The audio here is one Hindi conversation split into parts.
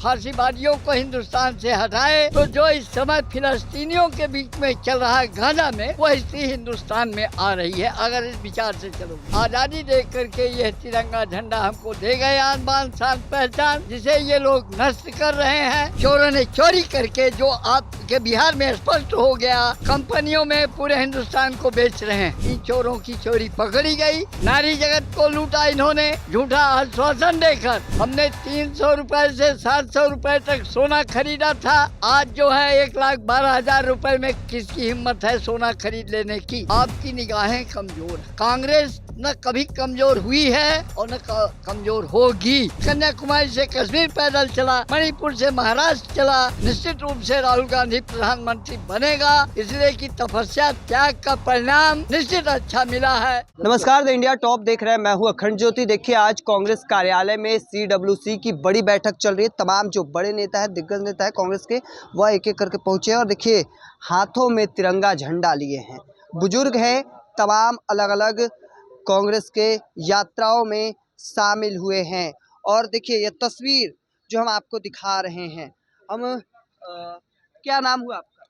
फांसीवादियों को हिंदुस्तान से हटाए तो जो इस समय फिलिस्तीनियों के बीच में चल रहा है गाजा में, वो स्थिति हिंदुस्तान में आ रही है। अगर इस विचार से चलो, आजादी देख करके यह तिरंगा झंडा हमको दे गए आन बान शान पहचान, जिसे ये लोग नष्ट कर रहे हैं। चोरों ने चोरी करके, जो आपके बिहार में स्पष्ट हो गया, कंपनियों में पूरे हिंदुस्तान को बेच रहे हैं। इन चोरों की चोरी पकड़ी गई। नारी जगत को लूटा इन्होंने झूठा आश्वासन देकर। हमने 300 रुपए से 700 रुपए तक सोना खरीदा था। आज जो है 1,12,000 रुपए में किसकी हिम्मत है सोना खरीद लेने की? आपकी निगाहें कमजोर है। कांग्रेस न कभी कमजोर हुई है और न कमजोर होगी। कन्याकुमारी से कश्मीर पैदल चला, मणिपुर से महाराष्ट्र चला। निश्चित रूप से राहुल गांधी प्रधानमंत्री बनेगा, इसलिए कि तपस्या त्याग का परिणाम निश्चित अच्छा मिला है। नमस्कार, द इंडिया टॉप देख रहे हैं, मैं हूं अखंड ज्योति। देखिए, आज कांग्रेस कार्यालय में CWC की बड़ी बैठक चल रही है। तमाम जो बड़े नेता है, दिग्गज नेता है कांग्रेस के, वह एक एक करके पहुंचे हैं और देखिए हाथों में तिरंगा झंडा लिए हैं। बुजुर्ग हैं, तमाम अलग अलग कांग्रेस के यात्राओं में शामिल हुए हैं। और देखिए ये तस्वीर जो हम आपको दिखा रहे हैं, हम क्या नाम हुआ आपका?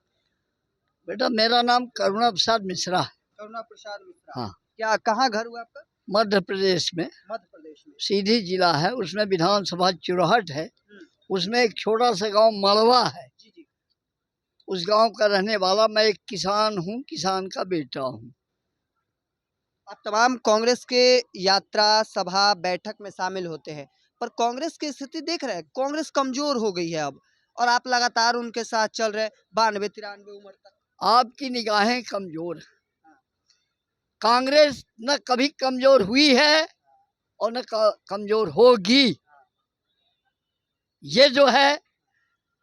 बेटा, मेरा नाम करुणा प्रसाद मिश्रा है। करुणा प्रसाद मिश्रा। हाँ। क्या, कहाँ घर हुआ आपका? मध्य प्रदेश में। मध्य प्रदेश में सीधी जिला है, उसमें विधानसभा चुरहट है। उसमें एक छोटा सा गांव मड़वा है। जी जी। उस गांव का रहने वाला मैं एक किसान हूँ, किसान का बेटा हूँ। आप तमाम कांग्रेस के यात्रा सभा बैठक में शामिल होते हैं, पर कांग्रेस की स्थिति देख रहे हैं, कांग्रेस कमजोर हो गई है अब, और आप लगातार उनके साथ चल रहे हैं 92-93 उम्र तक। आपकी निगाहें कमजोर है। कांग्रेस न कभी कमजोर हुई है और न कमजोर होगी। ये जो है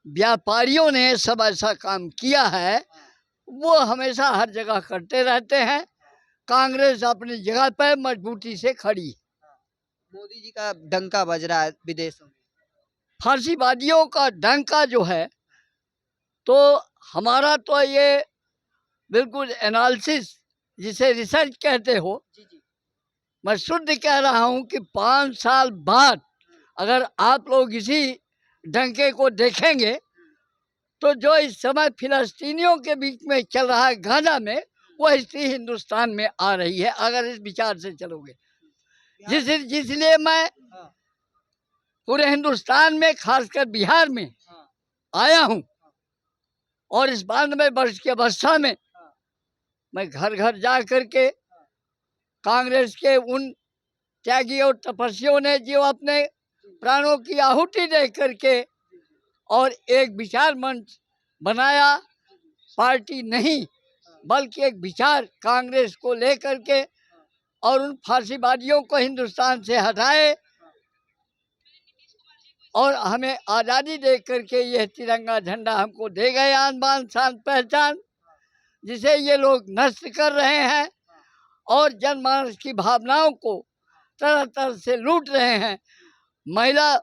व्यापारियों ने सब ऐसा काम किया है, वो हमेशा हर जगह करते रहते हैं। कांग्रेस अपनी जगह पर मजबूती से खड़ी। मोदी जी का डंका बज रहा है विदेशों में। फांसीवादियों का डंका जो है, तो हमारा तो ये बिल्कुल एनालिसिस, जिसे रिसर्च कहते हो, जी जी। मैं शुद्ध कह रहा हूँ कि 5 साल बाद अगर आप लोग इसी डंके को देखेंगे तो जो इस समय फिलिस्तीनियों के बीच में चल रहा है गाजा में, वो स्थिति हिंदुस्तान में आ रही है। अगर इस विचार से चलोगे, जिसलिए मैं पूरे हिंदुस्तान में, खासकर बिहार में आया हूँ। और इस 92 वर्ष की अवस्था में मैं घर घर जा करके कांग्रेस के उन त्यागी और तपस्वियों ने जो अपने प्राणों की आहुति दे करके और एक विचार मंच बनाया, पार्टी नहीं बल्कि एक विचार कांग्रेस को लेकर के, और उन फांसीवादियों को हिंदुस्तान से हटाए और हमें आज़ादी दे करके यह तिरंगा झंडा हमको दे गए आन बान शान पहचान, जिसे ये लोग नष्ट कर रहे हैं और जनमानस की भावनाओं को तरह तरह से लूट रहे हैं। महिला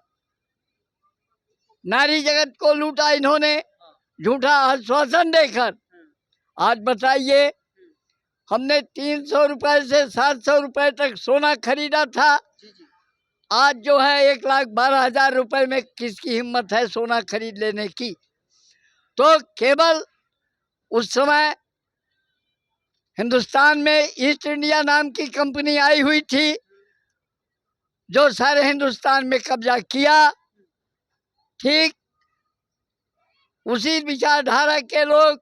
नारी जगत को लूटा इन्होंने झूठा आश्वासन देकर। आज बताइए, हमने 300 रुपए से 700 रुपए तक सोना खरीदा था। आज जो है 1,12,000 रुपए में किसकी हिम्मत है सोना खरीद लेने की? तो केवल उस समय हिंदुस्तान में ईस्ट इंडिया नाम की कंपनी आई हुई थी, जो सारे हिंदुस्तान में कब्जा किया। ठीक उसी विचारधारा के लोग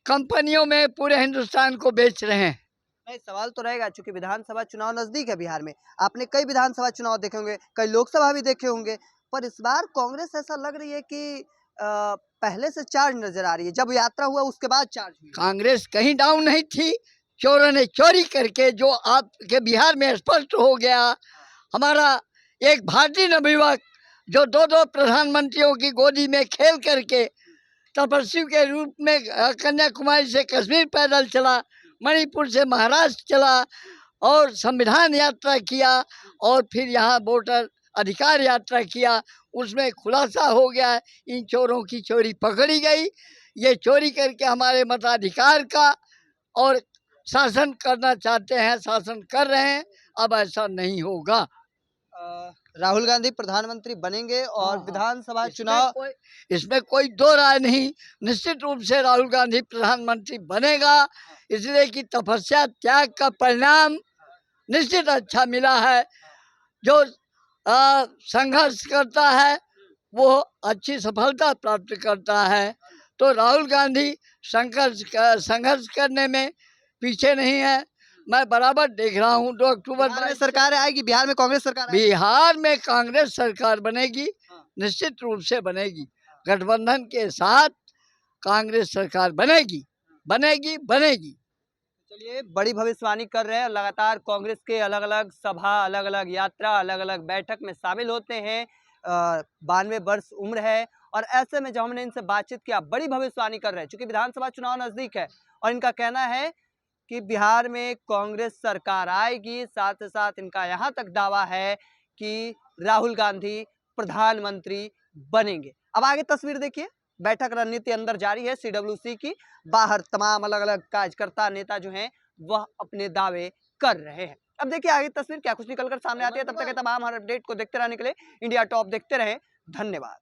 कंपनियों में पूरे हिंदुस्तान को बेच रहे हैं। नहीं, सवाल तो रहेगा, चूंकि विधानसभा चुनाव नजदीक है बिहार में। आपने कई विधानसभा चुनाव देखे होंगे, कई लोकसभा भी देखे होंगे, पर इस बार कांग्रेस ऐसा लग रही है कि पहले से चार्ज नजर आ रही है। जब यात्रा हुआ उसके बाद चार्ज हुई। कांग्रेस कहीं डाउन नहीं थी। चोरों ने चोरी करके, जो आपके बिहार में स्पष्ट हो गया, हमारा एक भारतीय नवयुवक जो 2-2 प्रधानमंत्रियों की गोदी में खेल करके तपस्वी के रूप में कन्याकुमारी से कश्मीर पैदल चला, मणिपुर से महाराष्ट्र चला और संविधान यात्रा किया और फिर यहाँ वोटर अधिकार यात्रा किया। उसमें खुलासा हो गया, इन चोरों की चोरी पकड़ी गई। ये चोरी करके हमारे मताधिकार का और शासन करना चाहते हैं, शासन कर रहे हैं। अब ऐसा नहीं होगा। राहुल गांधी प्रधानमंत्री बनेंगे और हाँ। विधानसभा चुनाव इसमें कोई दो राय नहीं, निश्चित रूप से राहुल गांधी प्रधानमंत्री बनेगा, इसलिए कि तपस्या त्याग का परिणाम निश्चित अच्छा मिला है। जो संघर्ष करता है वो अच्छी सफलता प्राप्त करता है। तो राहुल गांधी संघर्ष करने में पीछे नहीं है। मैं बराबर देख रहा हूँ 2 अक्टूबर बिहार में सरकार आएगी, बिहार में कांग्रेस सरकार आएगी। बिहार में कांग्रेस सरकार बनेगी, निश्चित रूप से बनेगी। गठबंधन के साथ कांग्रेस सरकार बनेगी, बनेगी, बनेगी। चलिए, बड़ी भविष्यवाणी कर रहे हैं। लगातार कांग्रेस के अलग अलग सभा, अलग अलग यात्रा, अलग अलग बैठक में शामिल होते हैं। 92 वर्ष उम्र है और ऐसे में जब हमने इनसे बातचीत किया, बड़ी भविष्यवाणी कर रहे हैं क्योंकि विधानसभा चुनाव नजदीक है और इनका कहना है कि बिहार में कांग्रेस सरकार आएगी। साथ ही साथ इनका यहाँ तक दावा है कि राहुल गांधी प्रधानमंत्री बनेंगे। अब आगे तस्वीर देखिए, बैठक रणनीति अंदर जारी है सीडब्ल्यूसी की। बाहर तमाम अलग अलग कार्यकर्ता नेता जो हैं वह अपने दावे कर रहे हैं। अब देखिए आगे तस्वीर क्या कुछ निकलकर सामने आती है। तब तक के तमाम हर अपडेट को देखते रहने के लिए इंडिया टॉप देखते रहें। धन्यवाद।